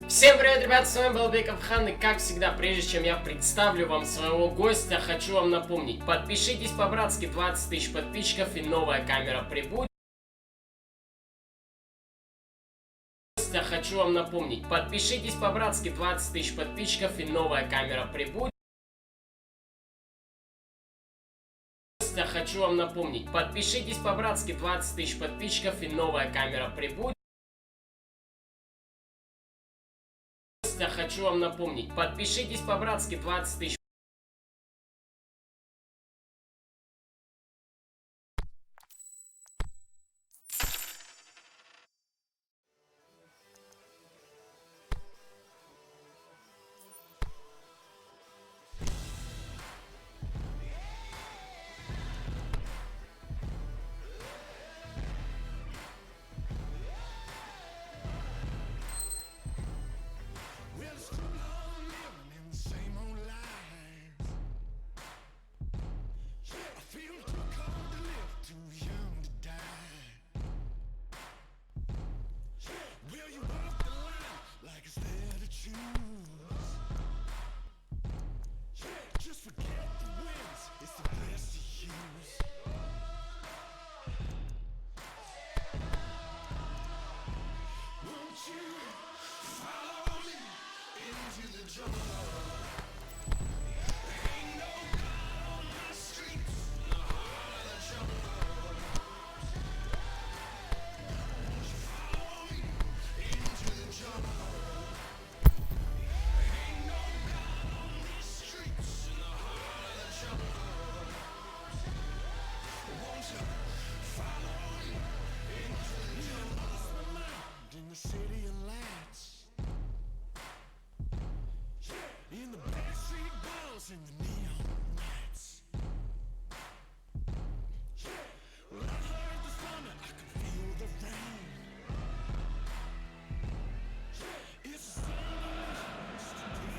Всем привет, ребят, с вами Балбеков Хан, и как всегда, прежде чем я представлю вам своего гостя, хочу вам напомнить, подпишитесь по-братски, 20 тысяч подписчиков и новая камера прибудет. Хочу вам напомнить, подпишитесь по-братски, 20 тысяч подписчиков и новая камера прибудет. Хочу вам напомнить, подпишитесь по-братски, 20 тысяч подписчиков и новая камера прибудет. Хочу вам напомнить, подпишитесь по-братски, 20 тысяч.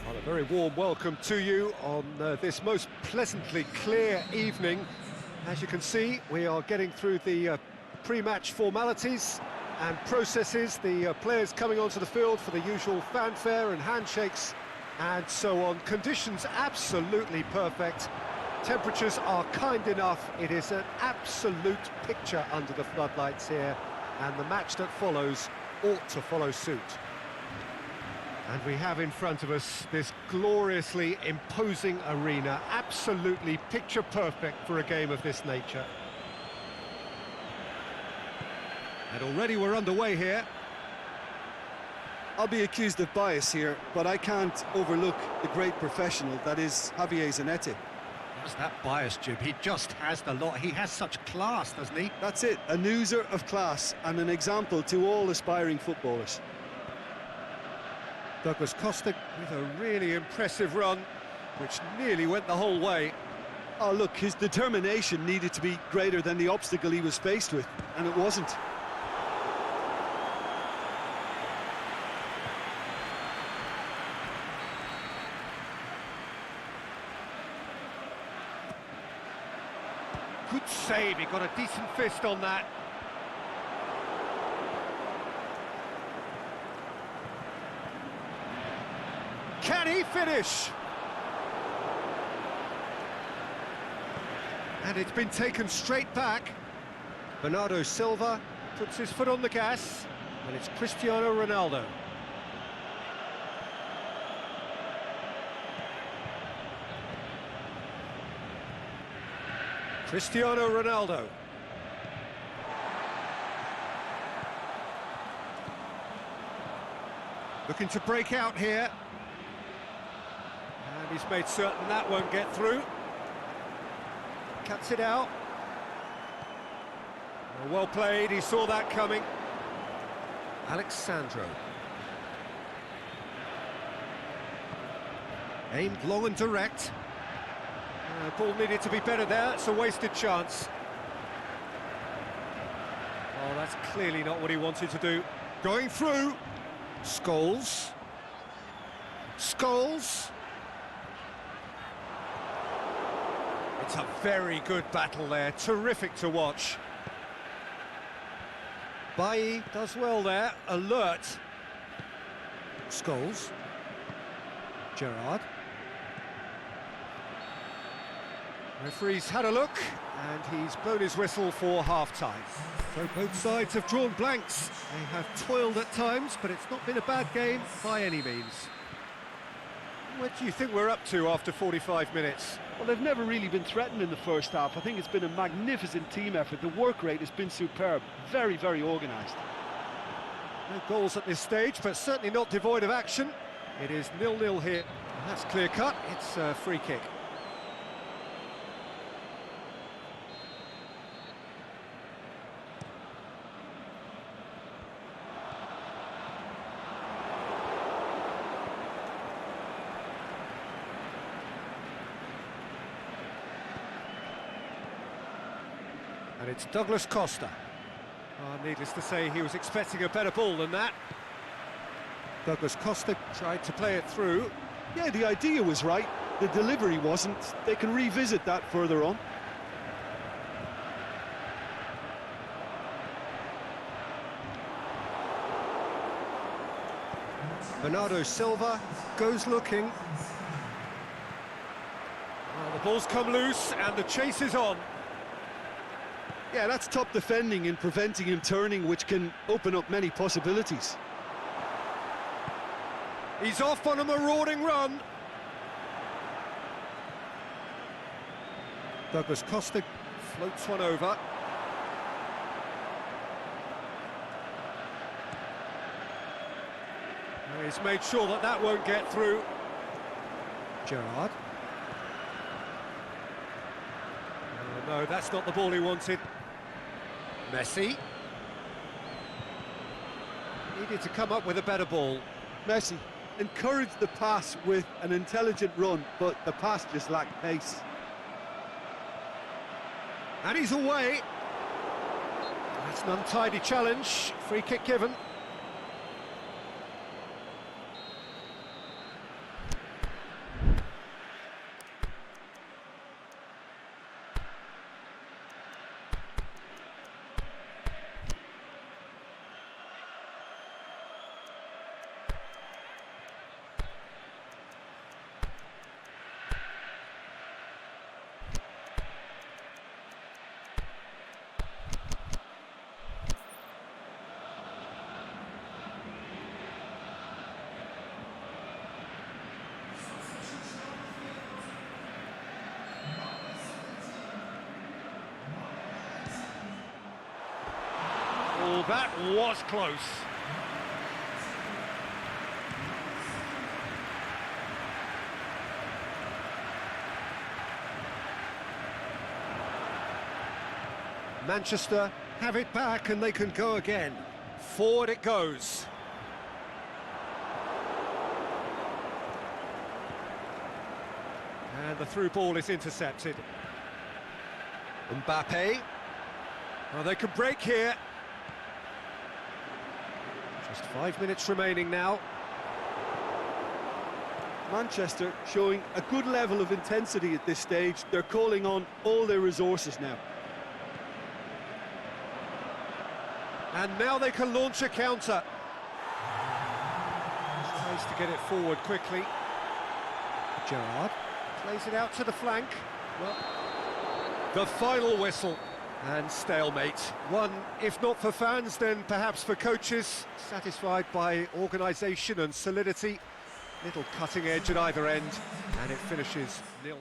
Well, a very warm welcome to you on this most pleasantly clear evening. As you can see, we are getting through the pre-match formalities and processes, the players coming onto the field for the usual fanfare and handshakes and so on. Conditions absolutely perfect. Temperatures are kind enough. It is an absolute picture under the floodlights here, and the match that follows ought to follow suit. And we have in front of us this gloriously imposing arena, absolutely picture perfect for a game of this nature. And already we're underway here. I'll be accused of bias here, but I can't overlook the great professional that is Javier Zanetti. What's that bias, Jim? He just has the lot. He has such class, doesn't he? That's it, an oozer of class and an example to all aspiring footballers. Douglas Costa with a really impressive run, which nearly went the whole way. Oh, look, his determination needed to be greater than the obstacle he was faced with, and it wasn't. Good save, he got a decent fist on that. Can he finish? And it's been taken straight back. Bernardo Silva puts his foot on the gas, and it's Cristiano Ronaldo. Cristiano Ronaldo. Looking to break out here. And he's made certain that won't get through. Cuts it out. Well played, he saw that coming. Alexandro. Aimed long and direct. Ball needed to be better there, it's a wasted chance. Oh, that's clearly not what he wanted to do. Going through. Scholes. Scholes. It's a very good battle there, terrific to watch. Bailly does well there, alert. Scholes. Gerrard. Referee's had a look, and he's blown his whistle for half-time. So both sides have drawn blanks. They have toiled at times, but it's not been a bad game by any means. What do you think we're up to after 45 minutes? Well, they've never really been threatened in the first half. I think it's been a magnificent team effort. The work rate has been superb. Very, very organised. No goals at this stage, but certainly not devoid of action. It is 0-0 here. And that's clear cut. It's a free kick. And it's Douglas Costa. Needless to say, he was expecting a better ball than that. Douglas Costa tried to play it through. Yeah, the idea was right. The delivery wasn't. They can revisit that further on. Bernardo Silva goes looking. Well, the ball's come loose and the chase is on. Yeah, that's top defending and preventing him turning, which can open up many possibilities. He's off on a marauding run. Douglas Costa floats one over. He's made sure that that won't get through. Gerrard. Oh, no, that's not the ball he wanted. Messi. Needed to come up with a better ball. Messi encouraged the pass with an intelligent run, but the pass just lacked pace. And he's away. That's an untidy challenge. Free kick given. Oh, that was close. Manchester have it back and they can go again. Forward it goes. And the through ball is intercepted. Mbappe. Well, they can break here. Just 5 minutes remaining now. Manchester showing a good level of intensity at this stage. They're calling on all their resources now. And now they can launch a counter. Tries to get it forward quickly. Gerrard plays it out to the flank. Well, the final whistle. And stalemate. One, if not for fans, then perhaps for coaches. Satisfied by organisation and solidity. Little cutting edge at either end. And it finishes 0-0.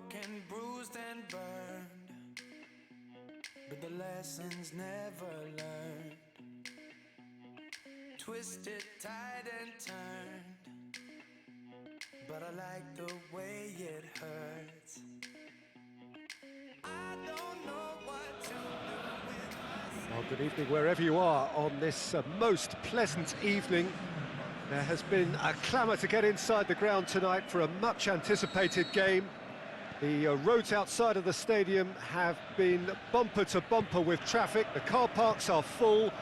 broken, bruised and burned, but the lessons never learned. Twisted, tied and turned, but I like the way it hurts. I don't know what to do with myself. Well, good evening wherever you are on this most pleasant evening. There has been a clamour to get inside the ground tonight for a much-anticipated game. The roads outside of the stadium have been bumper to bumper with traffic. The car parks are full.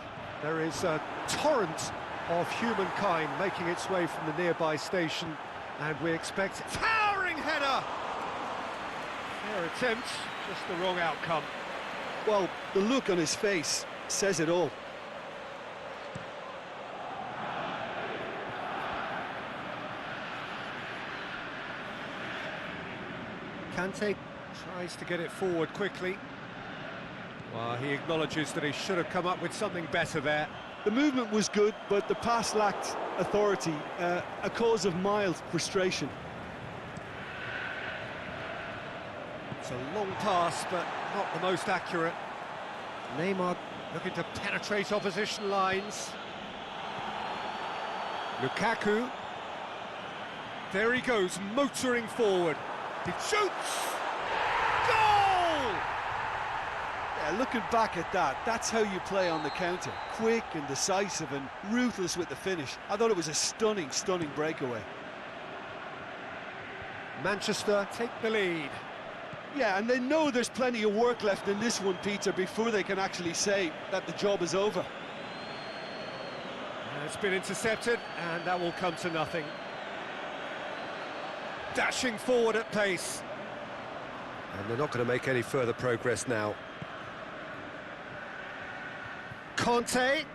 There is a torrent of humankind making its way from the nearby station, and we expect towering header. Fair attempt, just the wrong outcome. Well, the look on his face says it all. Kante tries to get it forward quickly. Well, he acknowledges that he should have come up with something better there. The movement was good, but the pass lacked authority, a cause of mild frustration. It's a long pass, but not the most accurate. Neymar looking to penetrate opposition lines. Lukaku. There he goes, motoring forward. He shoots! Goal! Yeah, looking back at that, that's how you play on the counter. Quick and decisive and ruthless with the finish. I thought it was a stunning, stunning breakaway. Manchester take the lead. Yeah, and they know there's plenty of work left in this one, Peter, before they can actually say that the job is over. And it's been intercepted, and that will come to nothing. Dashing forward at pace. And they're not going to make any further progress now. Conte.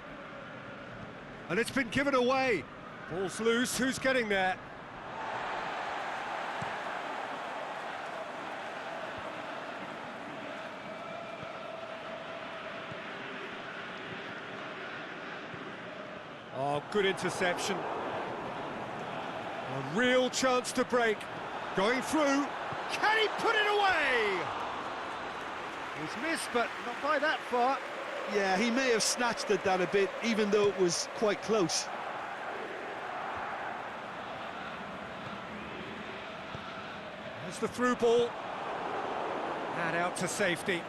And it's been given away. Ball's loose, who's getting there? Oh, good interception. A real chance to break. Going through. Can he put it away? He's missed, but not by that far. Yeah, he may have snatched at that a bit, even though it was quite close. There's the through ball. And out to safety.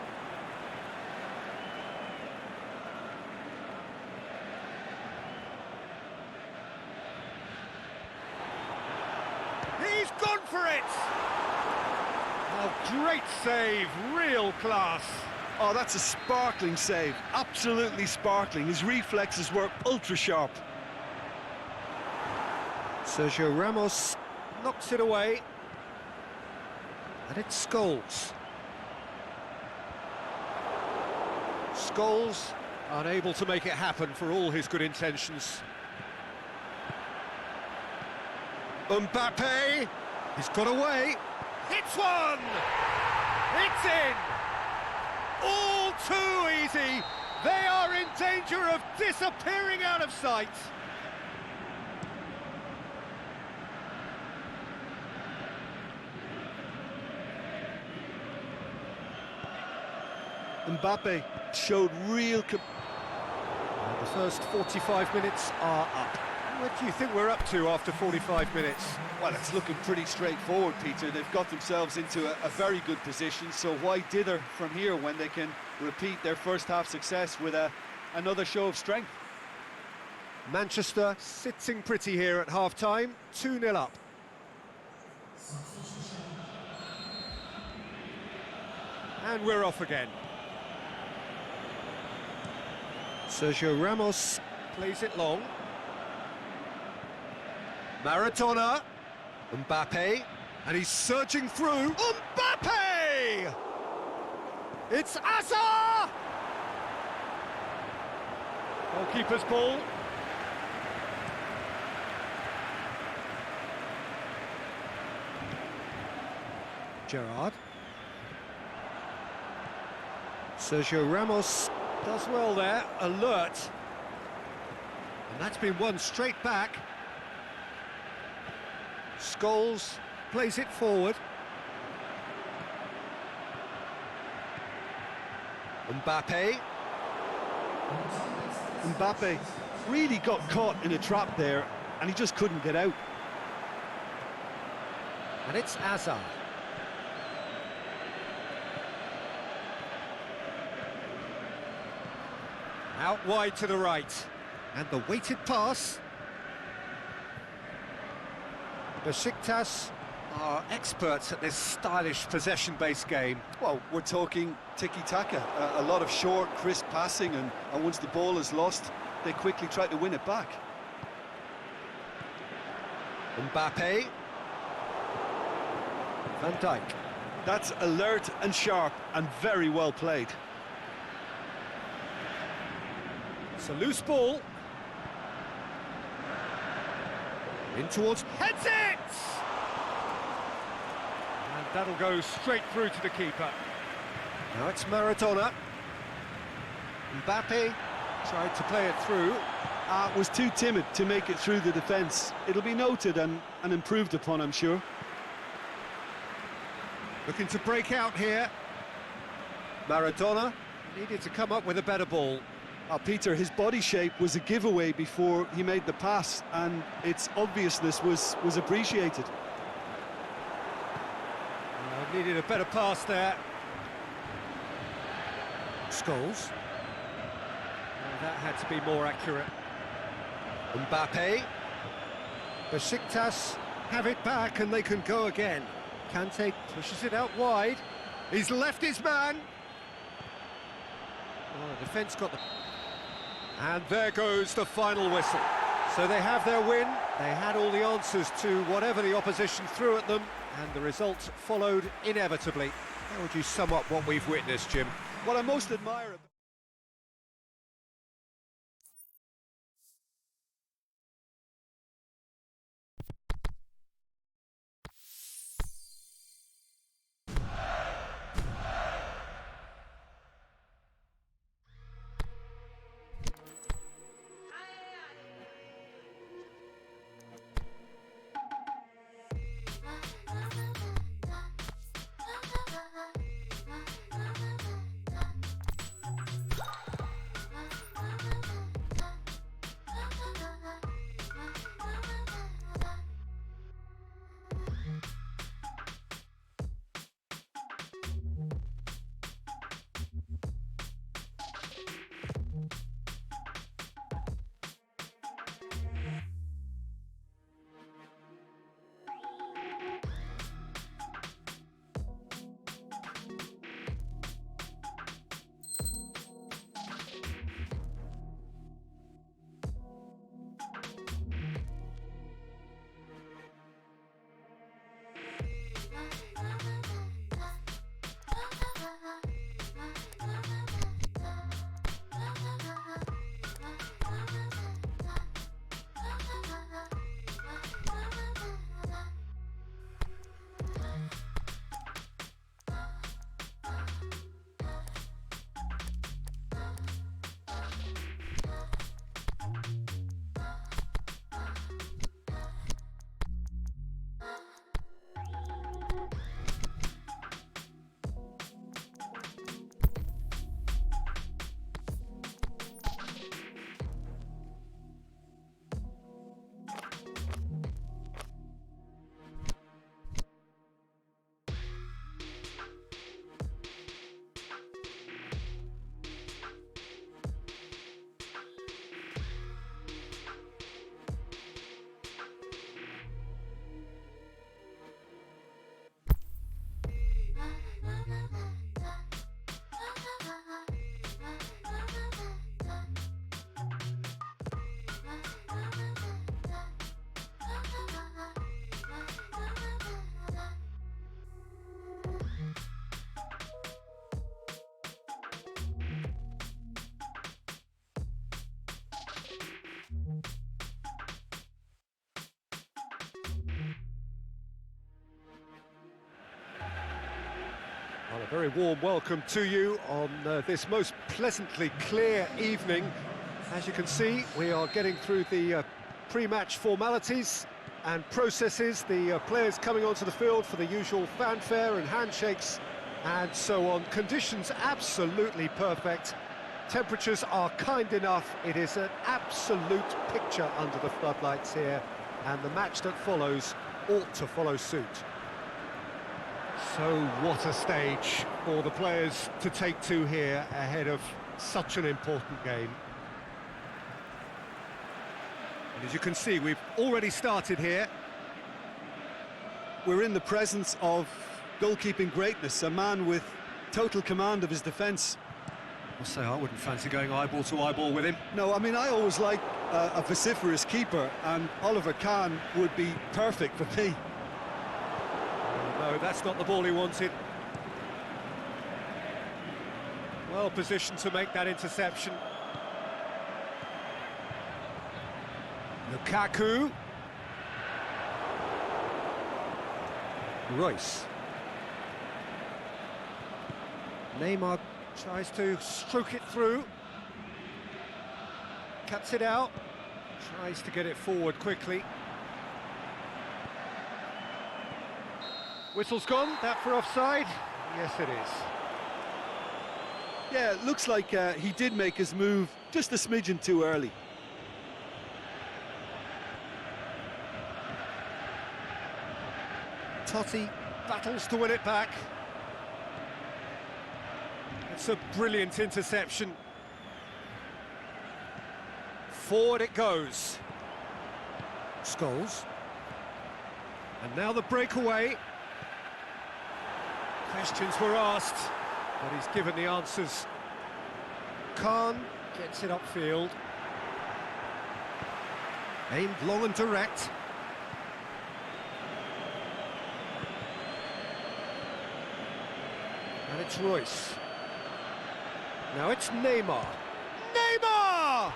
He's gone for it! Oh, great save, real class. Oh, that's a sparkling save, absolutely sparkling. His reflexes were ultra sharp. Sergio Ramos knocks it away. And it's Scholes. Scholes unable to make it happen for all his good intentions. Mbappe, he's got away, hits one! It's in! All too easy, they are in danger of disappearing out of sight. Mbappe showed real... The first 45 minutes are up. What do you think we're up to after 45 minutes? Well, it's looking pretty straightforward, Peter. They've got themselves into a very good position, so why dither from here when they can repeat their first half success with another show of strength? Manchester sitting pretty here at half-time, 2-0 up. And we're off again. Sergio Ramos plays it long. Maradona, Mbappe, and he's surging through. Mbappe! It's Hazard! Goalkeeper's ball. Gerrard. Sergio Ramos does well there, alert. And that's been won straight back. Scholes plays it forward. Mbappe. Mbappe really got caught in a trap there, and he just couldn't get out. And it's Hazard. Out wide to the right. And the weighted pass. Besiktas are experts at this stylish possession-based game. Well, we're talking tiki-taka, a lot of short, crisp passing, and once the ball is lost, they quickly try to win it back. Mbappe. Van Dijk. That's alert and sharp and very well played. It's a loose ball. In towards... Heads it! And that'll go straight through to the keeper. Now it's Maradona. Mbappe tried to play it through. Was too timid to make it through the defence. It'll be noted and improved upon, I'm sure. Looking to break out here. Maradona needed to come up with a better ball. Peter, his body shape was a giveaway before he made the pass, and its obviousness was appreciated. Needed a better pass there. Scholes. That had to be more accurate. Mbappe. Besiktas have it back and they can go again. Kante pushes it out wide. He's left his man. Oh, the defence got the... And there goes the final whistle. So they have their win. They had all the answers to whatever the opposition threw at them, and the result followed inevitably. How would you sum up what we've witnessed, Jim? What I most admire about... Well, a very warm welcome to you on this most pleasantly clear evening. As you can see, we are getting through the pre-match formalities and processes, the players coming onto the field for the usual fanfare and handshakes and so on. Conditions absolutely perfect. Temperatures are kind enough. It is an absolute picture under the floodlights here, and the match that follows ought to follow suit. So what a stage for the players to take to here ahead of such an important game. And as you can see, we've already started here. We're in the presence of goalkeeping greatness, a man with total command of his defence. I'll say I wouldn't fancy going eyeball to eyeball with him. No, I mean, I always like a vociferous keeper, and Oliver Kahn would be perfect for me. No, that's not the ball he wanted. Well positioned to make that interception. Lukaku. Royce. Neymar tries to stroke it through. Cuts it out. Tries to get it forward quickly. Whistle's gone, that for offside? Yes, it is. Yeah, it looks like he did make his move just a smidgen too early. Totti battles to win it back. It's a brilliant interception. Forward it goes. Scholes. And now the breakaway. Questions were asked, but he's given the answers. Kahn gets it upfield. Aimed long and direct. And it's Royce. Now it's Neymar. Neymar!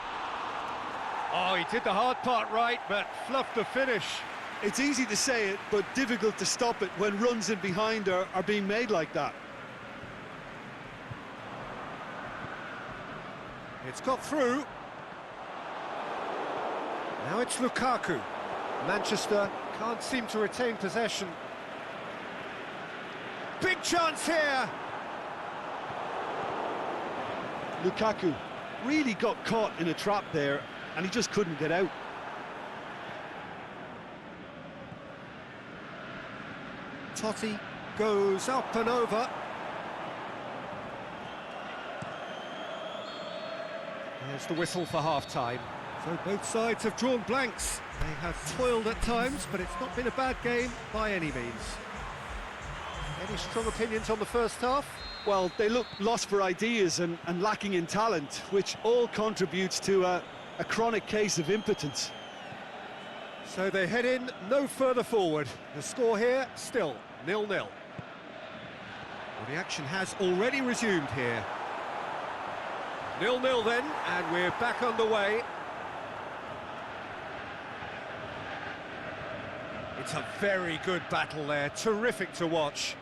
Oh, he did the hard part right, but fluffed the finish. It's easy to say it, but difficult to stop it when runs in behind are being made like that. It's got through. Now it's Lukaku. Manchester can't seem to retain possession. Big chance here! Lukaku really got caught in a trap there, and he just couldn't get out. Totti goes up and over. There's the whistle for half-time. So both sides have drawn blanks. They have toiled at times, but it's not been a bad game by any means. Any strong opinions on the first half? Well, they look lost for ideas and lacking in talent, which all contributes to a chronic case of impotence. So they head in no further forward. The score here, still 0-0. Well, the action has already resumed here. 0-0 then, and we're back underway. It's a very good battle there, terrific to watch.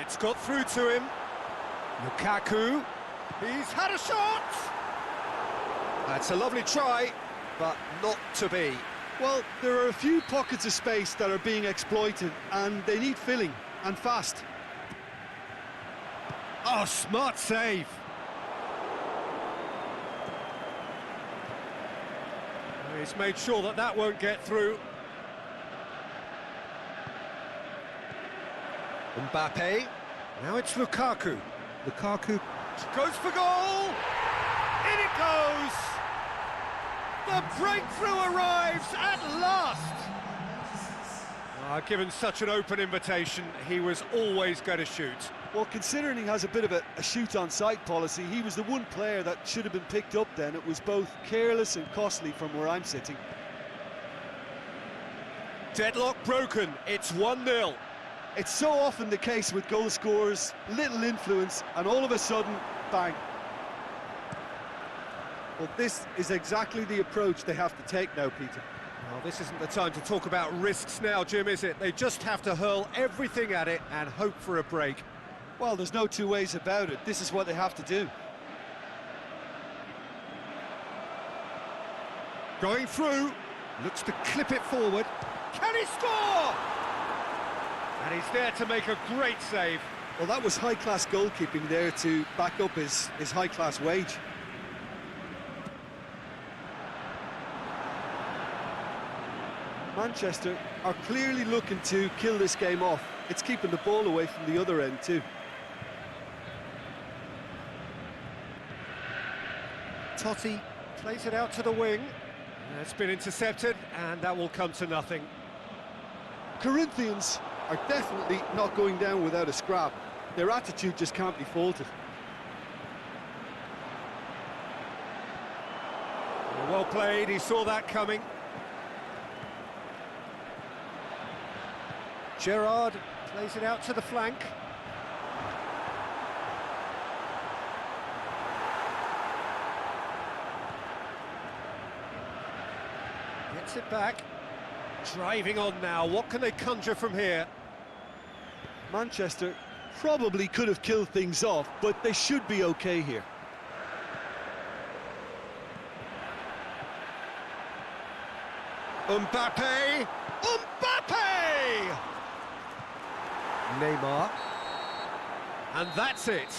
It's got through to him. Lukaku, he's had a shot! That's a lovely try, but not to be. Well, there are a few pockets of space that are being exploited, and they need filling, and fast. Oh, smart save. He's made sure that that won't get through. Mbappe. Now it's Lukaku. Lukaku goes for goal! In it goes! The breakthrough arrives at last! Given such an open invitation, he was always going to shoot. Well, considering he has a bit of a shoot-on-sight policy, he was the one player that should have been picked up then. It was both careless and costly from where I'm sitting. Deadlock broken, it's 1-0. It's so often the case with goal scorers, little influence, and all of a sudden, bang. Well, this is exactly the approach they have to take now, Peter. Well, this isn't the time to talk about risks now, Jim, is it? They just have to hurl everything at it and hope for a break. Well, there's no two ways about it. This is what they have to do. Going through, looks to clip it forward. Can he score? And he's there to make a great save. Well, that was high-class goalkeeping there to back up his high-class wage. Manchester are clearly looking to kill this game off. It's keeping the ball away from the other end too. Totti plays it out to the wing. It's been intercepted, and that will come to nothing. Corinthians are definitely not going down without a scrap. Their attitude just can't be faulted. Well played, he saw that coming. Gerrard plays it out to the flank. Gets it back. Driving on now, what can they conjure from here? Manchester probably could have killed things off, but they should be okay here. Mbappe! Mbappe! Neymar. And that's it.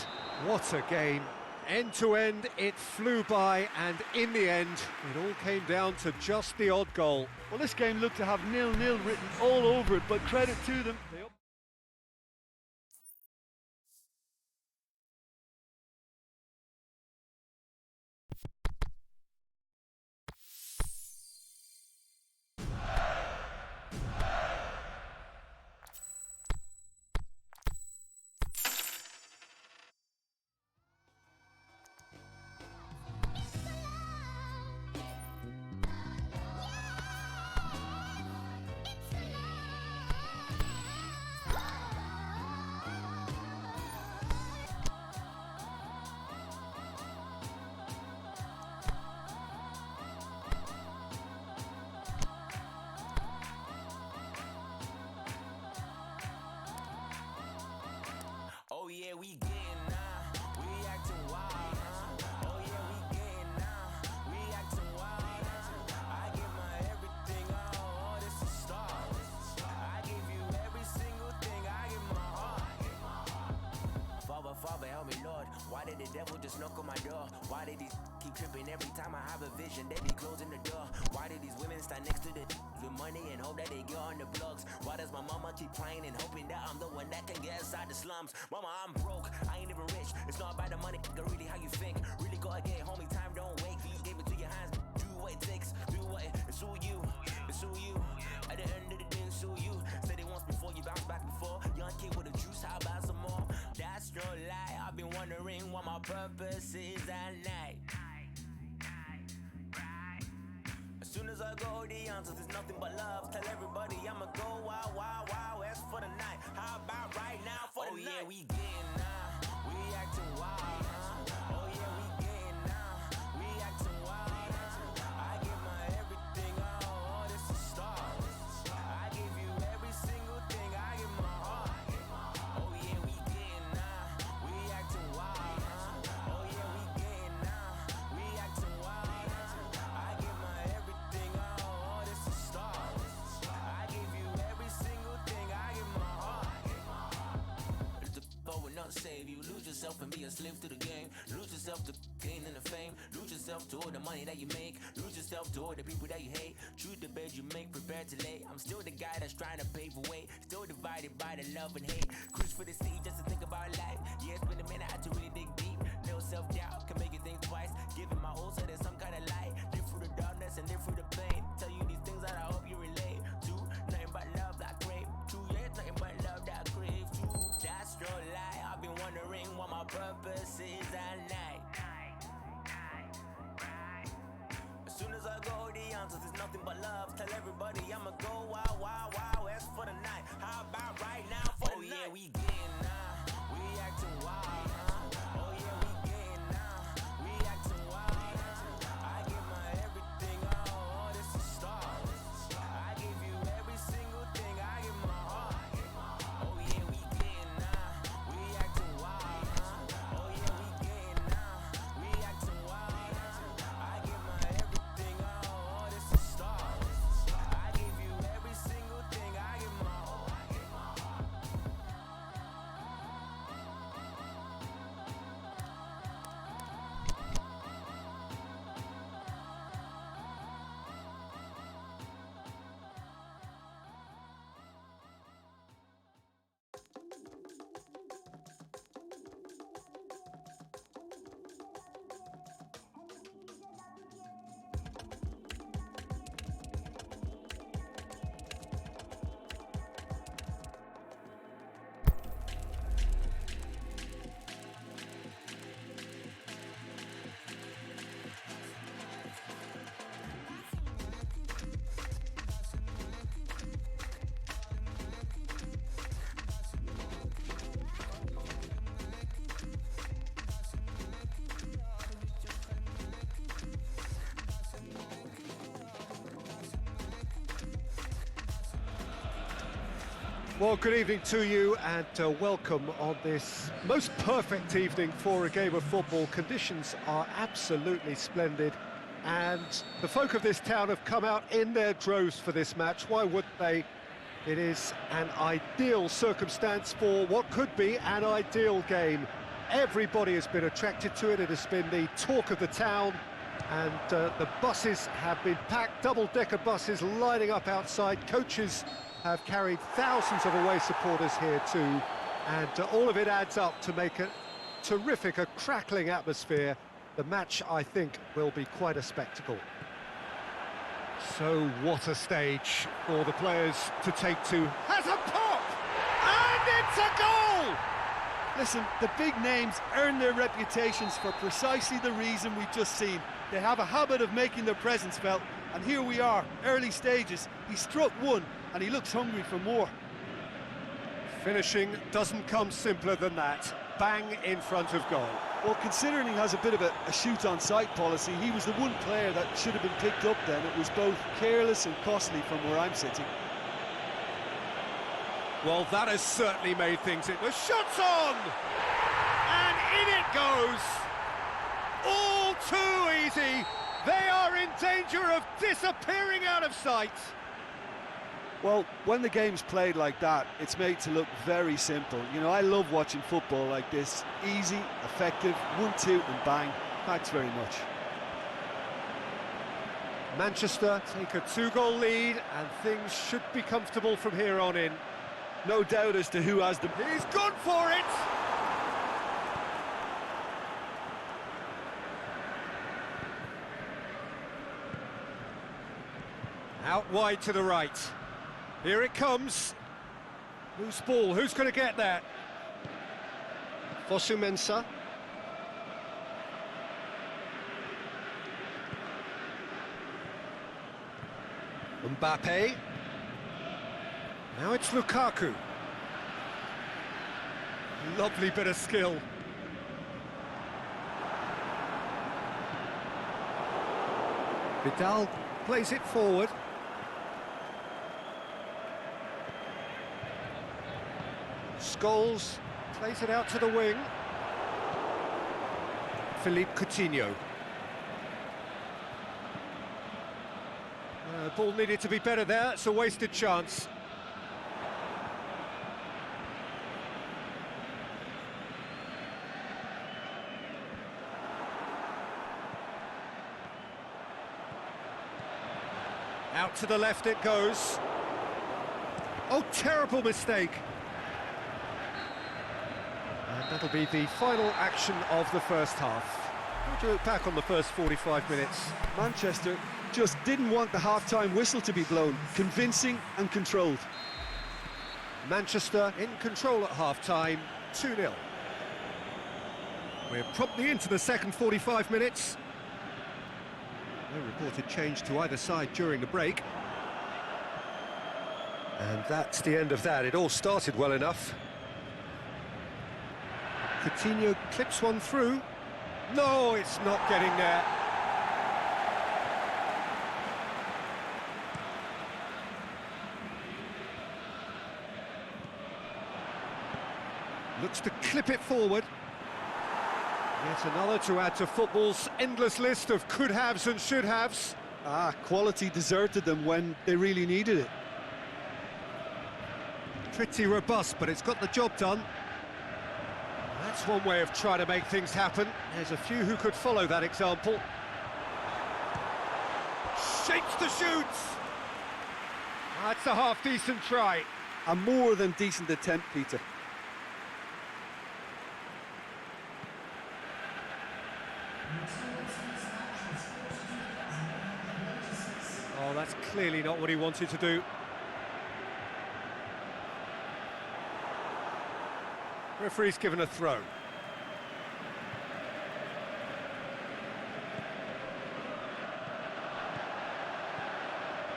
What a game. End to end, it flew by, and in the end, it all came down to just the odd goal. Well, this game looked to have 0-0 written all over it, but credit to them. Oh yeah, we getting now, we acting wild, huh? Oh yeah, we getting now, we acting wild, huh? I give my everything, oh, this is start. I give you every single thing, I give my heart. Father, help me, Lord. Why did the devil just knock on my door? Why did these keep tripping every time I have a vision? They be closing the door. Why did these women stand next to the with money and hope that they get on the blogs? Why does my mama keep crying and hoping that I'm the one that can get inside the slums? Mama, I'm broke, I ain't even rich. It's not about the money, really how you think. Really gotta get it, homie, time don't wait. You gave it to your hands, do what it takes. Do what it's who you, it's who you. At the end of the day, it's who you. Said it once before, you bounce back before. Young kid with a juice, how about some more? That's no lie, I've been wondering what my purpose is at night. As soon as I go, the answers is nothing but love. Tell everybody I'ma go wild, wild, wild west for the night. How about right now for the night? Oh yeah, we getting now, we acting wild, huh? Oh yeah, we getting now, we acting wild, huh? I give my everything, oh, this is start. I give you every single thing, I give my heart. Oh yeah, we getting now, we acting wild, huh? Oh yeah, we getting now, we acting wild, huh? I give my everything, oh, this is start. I give you every single thing, I give my heart. But will not save you. Lose yourself and be a slave to the game. Lose yourself to gain and the fame. Lose yourself to all the money that you make. Lose yourself to all the people that you hate. Choose the bed you make, prepare to lay. I'm still the guy that's trying to pave a way. Still divided by the love and hate. Cruise for the city just to think about life. Yeah, it's been a minute, I had to really dig deep. Little self-doubt can make you think twice. Giving my all so there's some kind of light. Live through the darkness and live through the pain. Tell you these things that I hope you relate to. Nothing but love that I crave. True, yeah, it's nothing but love that I crave. True, that's no lie. I've been wondering what my purpose is at night. As soon as I go, the answers is nothing but love. Tell everybody I'ma go wild, wild, wild west for the night. How about right now for the night? Oh yeah, we getting now, we acting wild, huh? Oh yeah, we getting now, we acting wild, huh? Well, good evening to you and welcome on this most perfect evening for a game of football. Conditions are absolutely splendid and the folk of this town have come out in their droves for this match. Why wouldn't they? It is an ideal circumstance for what could be an ideal game. Everybody has been attracted to it. It has been the talk of the town and the buses have been packed, double-decker buses lining up outside. Coaches have carried thousands of away supporters here too, and all of it adds up to make a terrific, a crackling atmosphere. The match, I think, will be quite a spectacle. So what a stage for the players to take to. Has a pop! And it's a goal! Listen, the big names earn their reputations for precisely the reason we've just seen. They have a habit of making their presence felt, and here we are, early stages. He struck one, and he looks hungry for more. Finishing doesn't come simpler than that. Bang in front of goal. Well, considering he has a bit of a shoot-on-sight policy, he was the one player that should have been picked up then. It was both careless and costly from where I'm sitting. Well, that has certainly made things... The shot's on! And in it goes! All too easy! They are in danger of disappearing out of sight! Well, when the game's played like that, it's made to look very simple. You know, I love watching football like this. Easy, effective, 1-2 and bang. Thanks very much. Manchester take a 2-goal lead and things should be comfortable from here on in. No doubt as to who has the... He's gone for it! Out wide to the right. Here it comes. Whose ball? Who's going to get that? Fosu Mensah. Mbappe. Now it's Lukaku. Lovely bit of skill. Vidal plays it forward. Scholes plays it out to the wing. Philippe Coutinho. Ball needed to be better there, it's a wasted chance. Out to the left it goes. Oh, terrible mistake. And that'll be the final action of the first half. How do you look back on the first 45 minutes? Manchester just didn't want the half-time whistle to be blown. Convincing and controlled. Manchester in control at half-time, 2-0. We're promptly into the second 45 minutes. No reported change to either side during the break. And that's the end of that. It all started well enough. Coutinho clips one through. No, it's not getting there. Looks to clip it forward. Yet another to add to football's endless list of could-haves and should-haves. Quality deserted them when they really needed it. Pretty robust, but it's got the job done. That's one way of trying to make things happen. There's a few who could follow that example. Shapes the shoots! That's a half-decent try. A more than decent attempt, Peter. Oh, that's clearly not what he wanted to do. Referee's given a throw.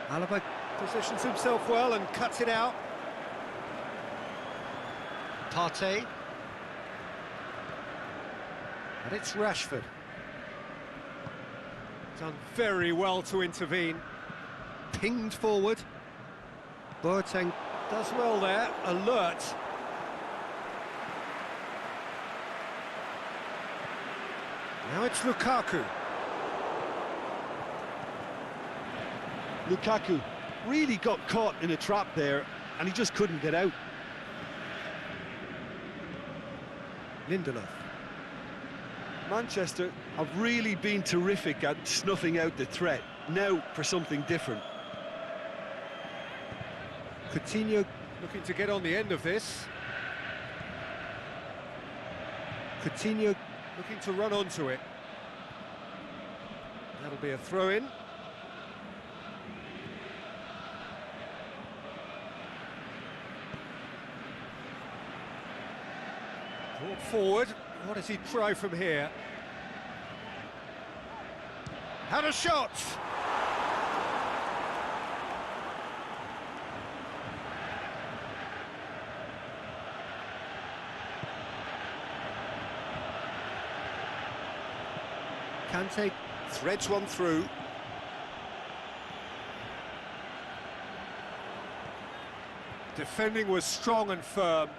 Alaba positions himself well and cuts it out. Partey. And it's Rashford. Done very well to intervene. Pinged forward. Boateng Does well there, alert. Now it's Lukaku. Lukaku really got caught in a trap there, and he just couldn't get out. Lindelof. Manchester have really been terrific at snuffing out the threat. Now for something different. Coutinho looking to get on the end of this. Coutinho looking to run onto it. That'll be a throw-in. Brought forward. What does he try from here? Had a shot! Kante threads one through. Defending was strong and firm.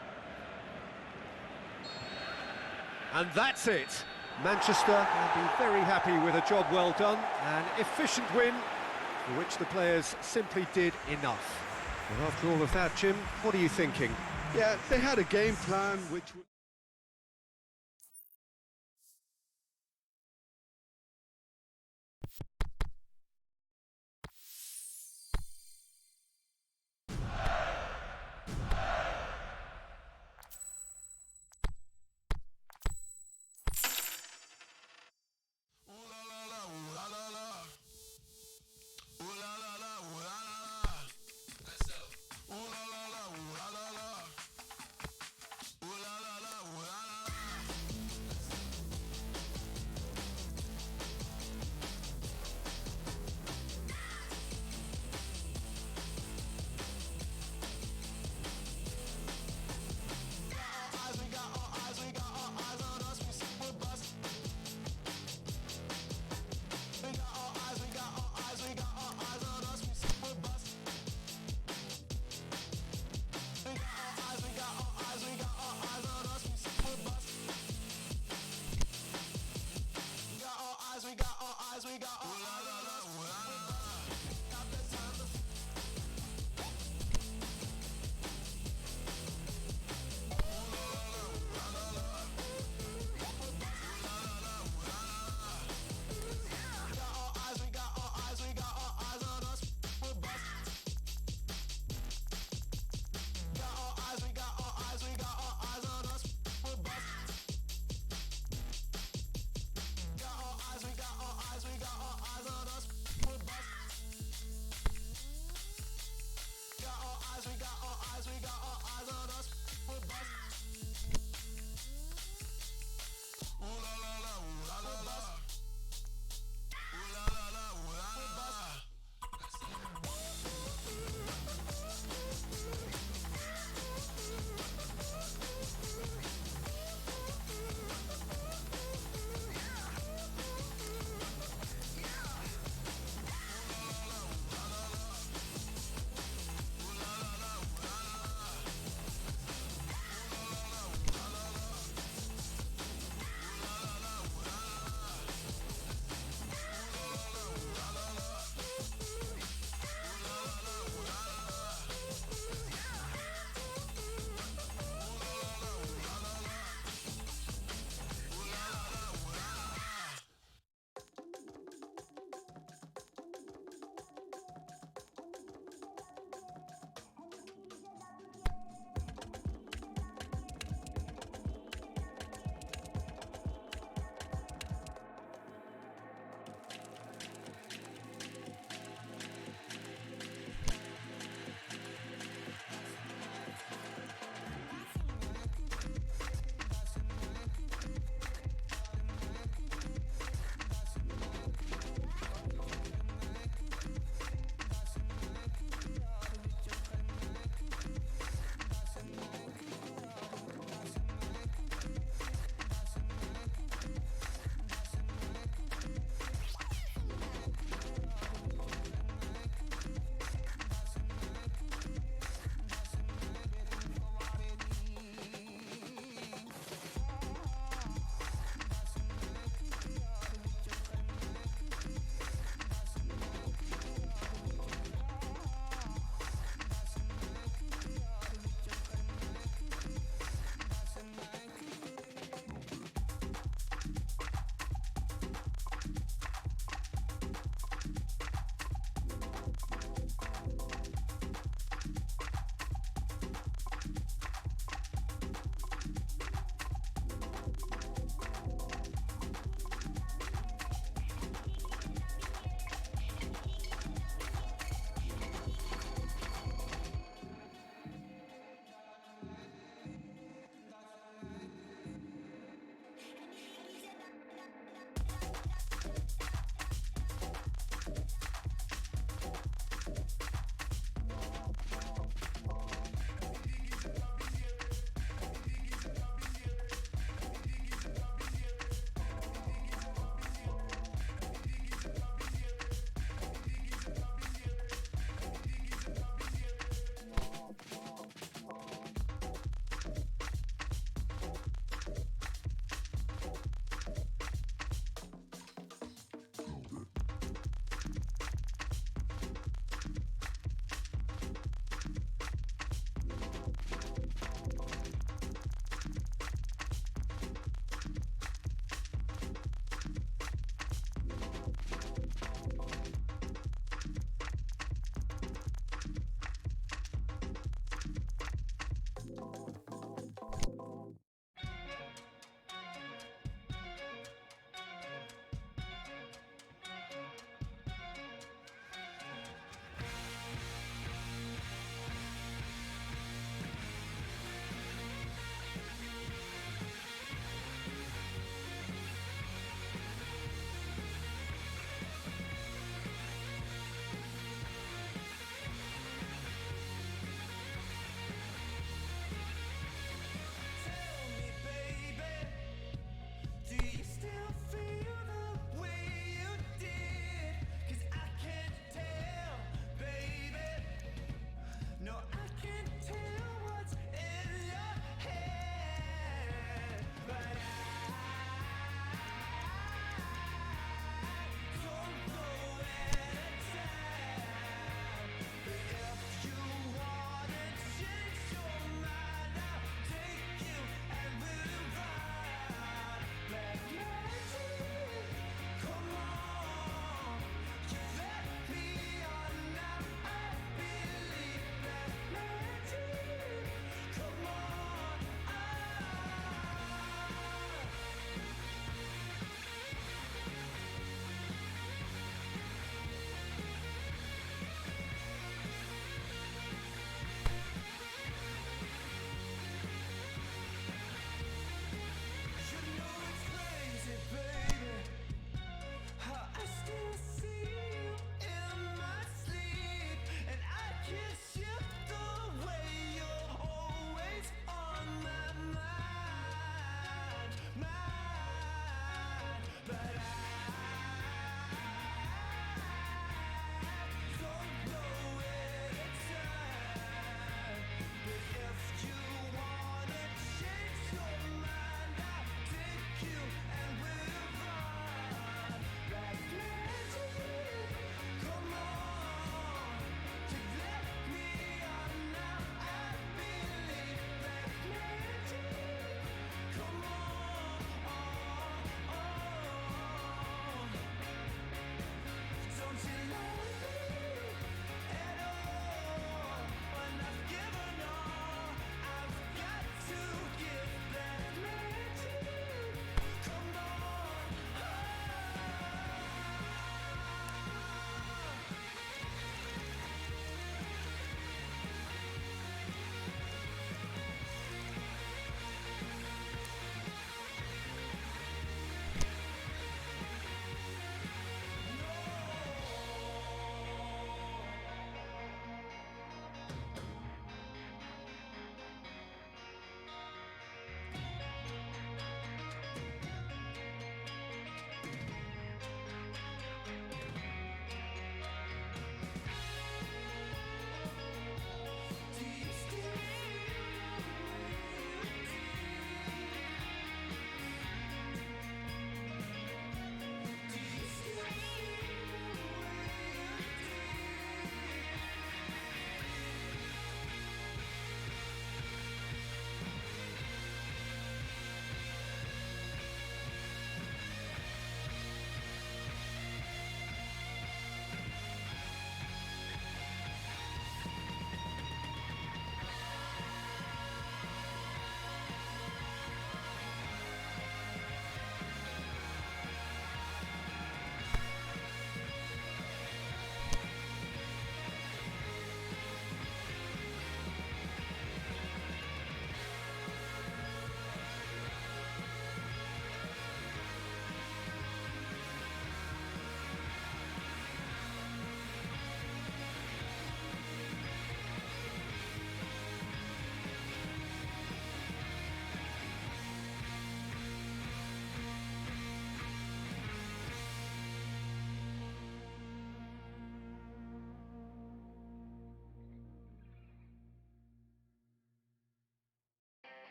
And that's it. Manchester will be very happy with a job well done. An efficient win, for which the players simply did enough. Well, after all of that, Jim, what are you thinking? Yeah, they had a game plan which...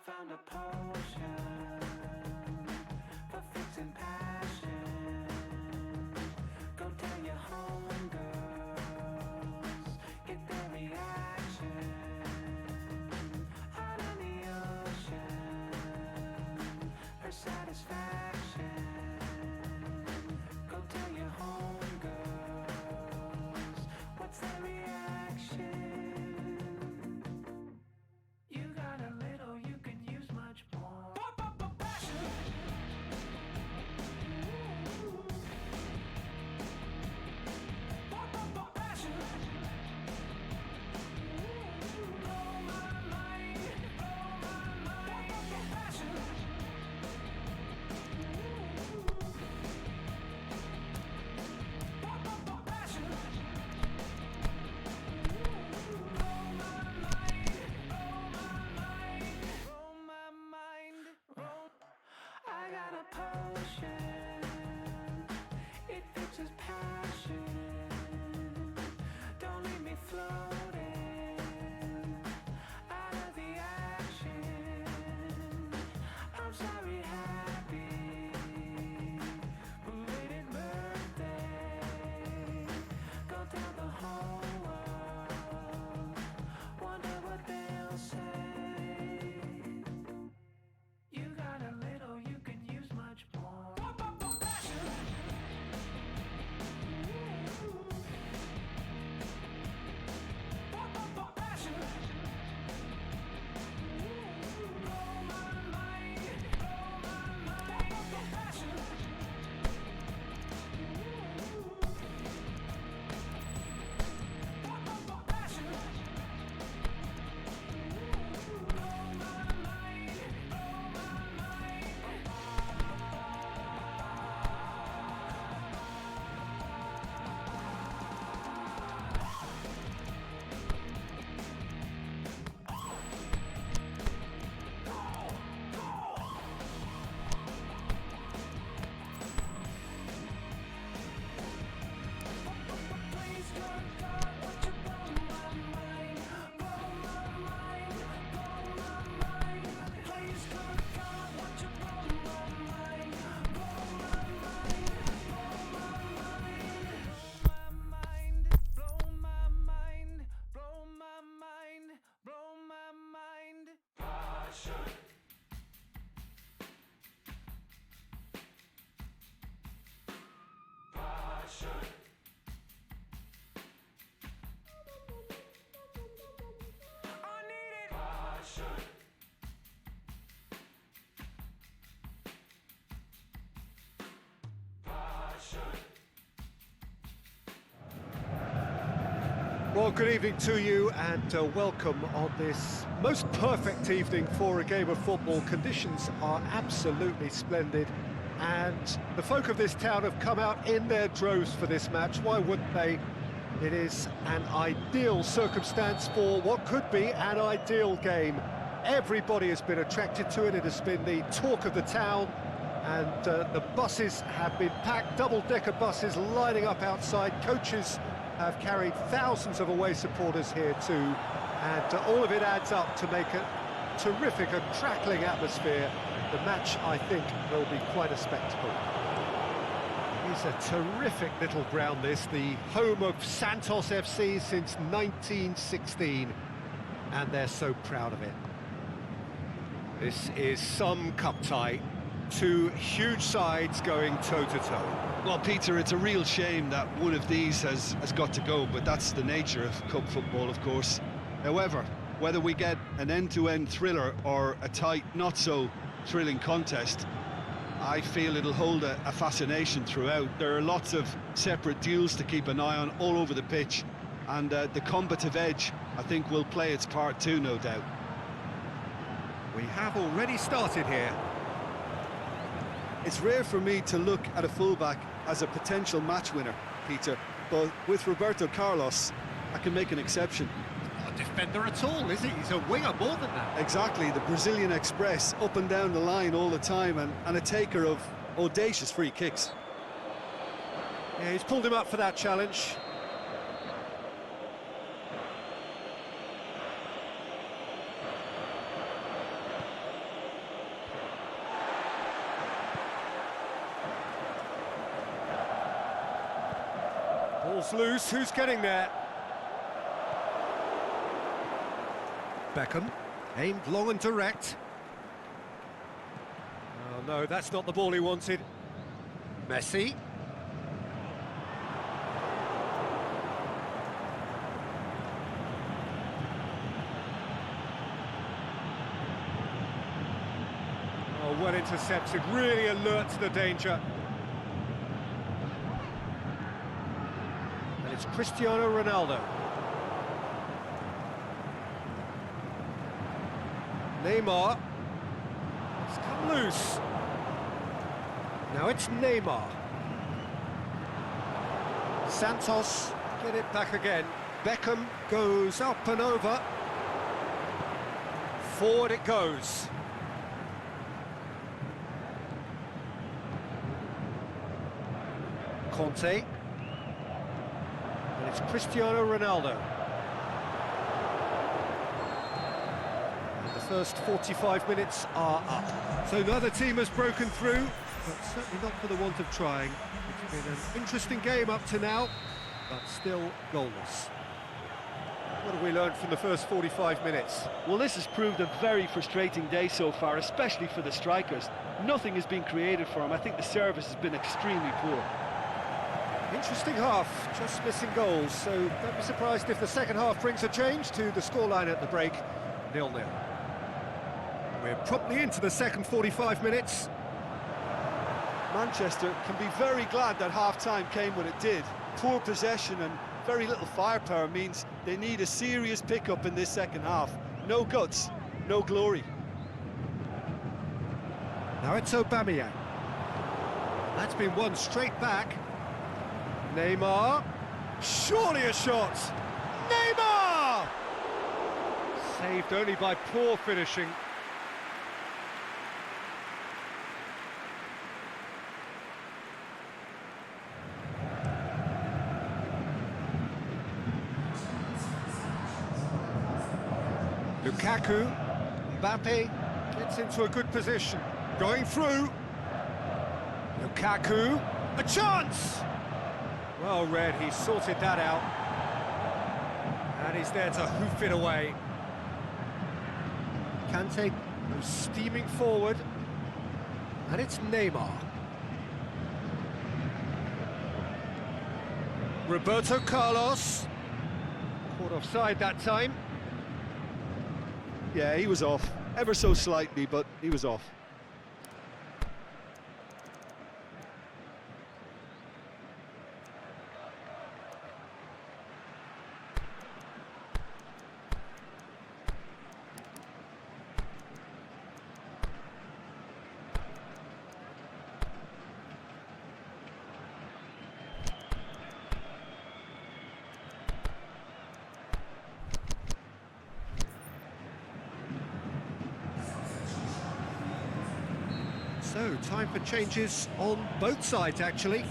found a potion for fixing passion. Go tell your homegirls, get their reaction. Out on the ocean, her satisfaction. Go tell your homegirls, what's their reaction? You got a little, you can use much more. Passion. Passion. Blow my mind, blow my mind. Passion. Passion. Blow my mind, blow my mind. I got a potion, it fixes passion. Don't leave me floating out of the action. I'm sorry, happy belated birthday. Go tell the whole world, wonder what they'll say. You got a little, you can use much more. Passion. Passion. Blow my mind, blow my mind. Passion. Passion. Blow my mind, blow my mind. Please, good God, won't you blow my mind? Blow my mind, blow my mind. Please, good God, won't you blow my mind? Blow my mind, blow my mind. Blow my mind, blow my mind, blow my mind. Passion. Passion. I need it. Passion. Passion. Well, good evening to you and welcome on this most perfect evening for a game of football. Conditions are absolutely splendid and the folk of this town have come out in their droves for this match. Why wouldn't they? It is an ideal circumstance for what could be an ideal game. Everybody has been attracted to it. It has been the talk of the town and the buses have been packed, double-decker buses lining up outside. Coaches have carried thousands of away supporters here too, and all of it adds up to make a terrific, a crackling atmosphere. The match, I think, will be quite a spectacle. It's a terrific little ground, this, the home of Santos FC since 1916, and they're so proud of it. This is some cup tie. Two huge sides going toe-to-toe. Well, Peter, it's a real shame that one of these has got to go, but that's the nature of cup football, of course. However, whether we get an end-to-end thriller or a tight, not-so-thrilling contest, I feel it'll hold a fascination throughout. There are lots of separate duels to keep an eye on all over the pitch, and the combative edge, I think, will play its part too, no doubt. We have already started here. It's rare for me to look at a fullback as a potential match winner, Peter, but with Roberto Carlos, I can make an exception. Not a defender at all, is he? He's a winger more than that. Exactly, the Brazilian Express, up and down the line all the time, and a taker of audacious free kicks. Yeah, he's pulled him up for that challenge. Ball's loose, who's getting there? Beckham, aimed long and direct. Oh no, that's not the ball he wanted. Messi. Oh, well intercepted, really alert to the danger. And it's Cristiano Ronaldo. Neymar. It's come loose. Now it's Neymar. Santos get it back again. Beckham goes up and over. Forward it goes. Conte. And it's Cristiano Ronaldo. And the first 45 minutes are up. So neither team has broken through, but certainly not for the want of trying. It's been an interesting game up to now, but still goalless. What have we learned from the first 45 minutes? Well, this has proved a very frustrating day so far, especially for the strikers. Nothing has been created for them. I think the service has been extremely poor. Interesting half, just missing goals, so don't be surprised if the second half brings a change to the scoreline at the break, 0-0. We're promptly into the second 45 minutes. Manchester can be very glad that half-time came when it did. Poor possession and very little firepower means they need a serious pickup in this second half. No guts, no glory. Now it's Aubameyang. That's been won straight back. Neymar. Surely a shot. Neymar! Saved only by poor finishing. Lukaku, Mbappe gets into a good position, going through. Lukaku, a chance! Well read, he sorted that out. And he's there to hoof it away. Kante goes steaming forward. And it's Neymar. Roberto Carlos. Caught offside that time. Yeah, he was off. Ever so slightly, but he was off. So, time for changes on both sides, actually.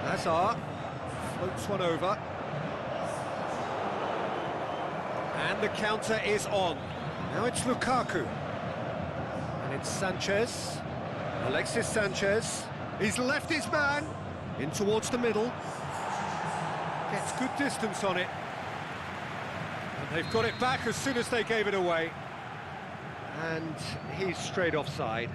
Hazard floats one over. And the counter is on. Now it's Lukaku. And it's Sanchez. Alexis Sanchez. He's left his man in towards the middle. Gets good distance on it. And they've got it back as soon as they gave it away. And he's straight offside.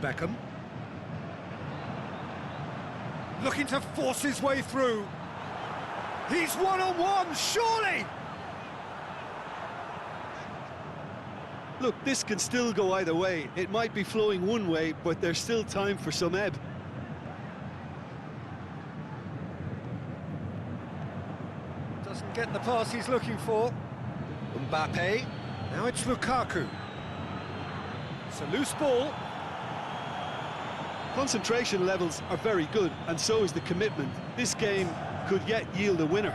Beckham. Looking to force his way through. He's one-on-one, surely! Look, this can still go either way. It might be flowing one way, but there's still time for some ebb. Doesn't get the pass he's looking for. Mbappe. Now it's Lukaku. It's a loose ball. Concentration levels are very good, and so is the commitment. This game could yet yield a winner.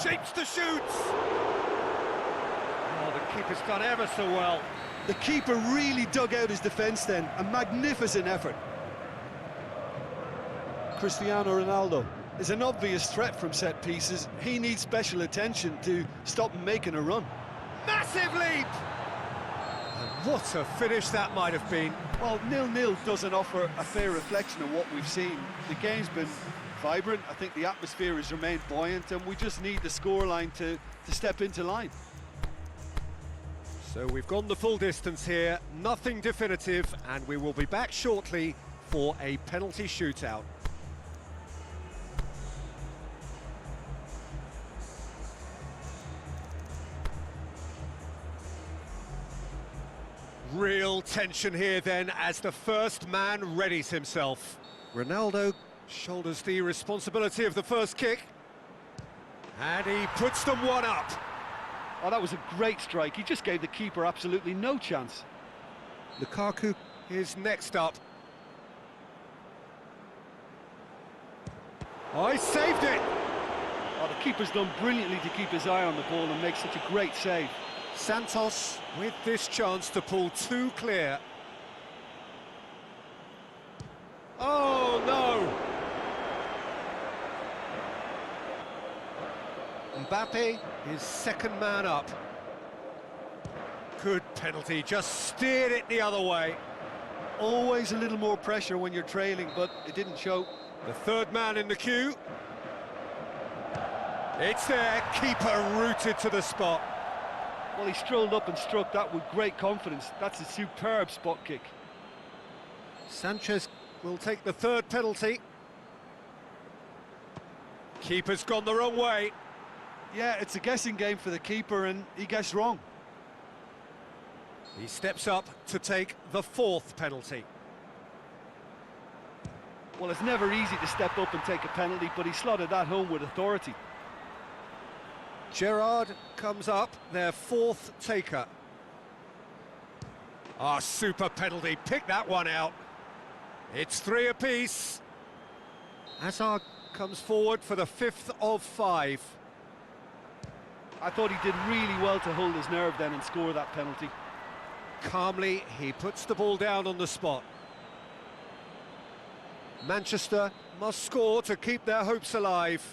Shapes to shoot! Oh, the Keeper's done ever so well. The keeper really dug out his defence then. A magnificent effort. Cristiano Ronaldo is an obvious threat from set pieces. He needs special attention to stop him making a run. Massive leap! And what a finish that might have been. Well, 0-0 doesn't offer a fair reflection of what we've seen. The game's been vibrant. I think the atmosphere has remained buoyant, and we just need the scoreline to step into line. So we've gone the full distance here, nothing definitive, and we will be back shortly for a penalty shootout. Real tension here then as the first man readies himself. Ronaldo shoulders the responsibility of the first kick. And he puts them one up. Oh, that was a great strike. He just gave the keeper absolutely no chance. Lukaku is next up. Oh, he saved it! Oh, the keeper's done brilliantly to keep his eye on the ball and make such a great save. Santos with this chance to pull two clear. Oh, no! Mbappe is second man up. Good penalty, just steered it the other way. Always a little more pressure when you're trailing, but it didn't show. The third man in the queue. It's there, keeper rooted to the spot. Well, he strolled up and struck that with great confidence. That's a superb spot kick. Sanchez will take the third penalty. Keeper's gone the wrong way. Yeah, it's a guessing game for the keeper, and he guessed wrong. He steps up to take the fourth penalty. Well, it's never easy to step up and take a penalty, but he slotted that home with authority. Gerrard comes up, their fourth taker. Ah, super penalty, pick that one out. It's three apiece. Hazard comes forward for the fifth of five. I thought he did really well to hold his nerve then and score that penalty. Calmly, he puts the ball down on the spot. Manchester must score to keep their hopes alive.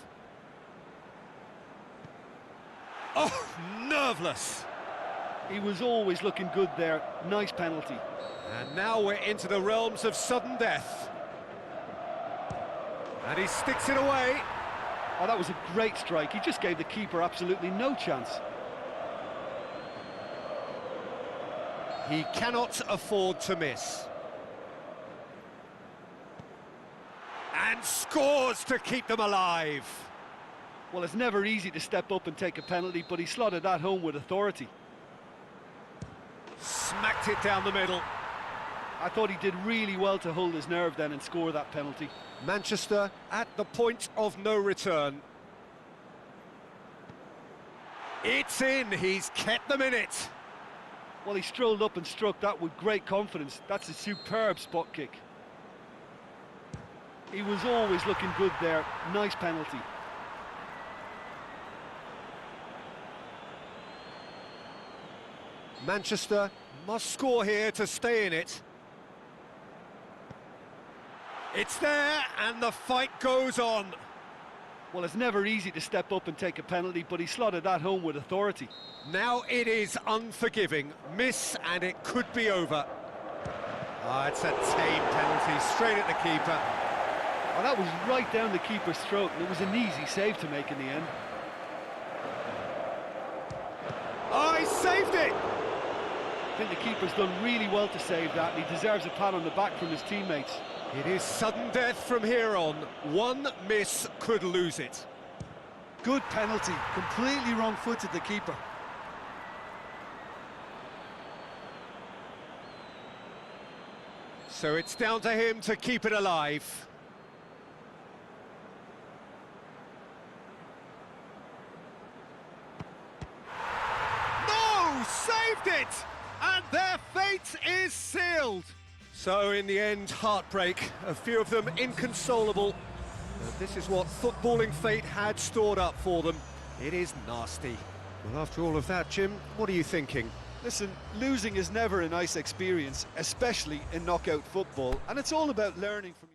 Oh, nerveless! He was always looking good there. Nice penalty. And now we're into the realms of sudden death. And he sticks it away. Oh, that was a great strike. He just gave the keeper absolutely no chance. He cannot afford to miss. And scores to keep them alive. Well, it's never easy to step up and take a penalty, but he slotted that home with authority. Smacked it down the middle. I thought he did really well to hold his nerve then and score that penalty. Manchester at the point of no return. It's in, he's kept them in it. Well, he strolled up and struck that with great confidence. That's a superb spot kick. He was always looking good there. Nice penalty. Manchester must score here to stay in it. It's there, and the fight goes on. Well, it's never easy to step up and take a penalty, but he slotted that home with authority. Now it is unforgiving. Miss, and it could be over. Ah, it's a tame penalty, straight at the keeper. Oh, that was right down the keeper's throat, and it was an easy save to make in the end. Oh, he saved it! I think the keeper's done really well to save that, and he deserves a pat on the back from his teammates. It is sudden death from here on. One miss could lose it. Good penalty, completely wrong-footed the keeper. So it's down to him to keep it alive. No! Saved it! And their fate is sealed. So in the end, heartbreak. A few of them inconsolable. This is what footballing fate had stored up for them. It is nasty. Well, after all of that, Jim, what are you thinking? Listen, losing is never a nice experience, especially in knockout football, and it's all about learning from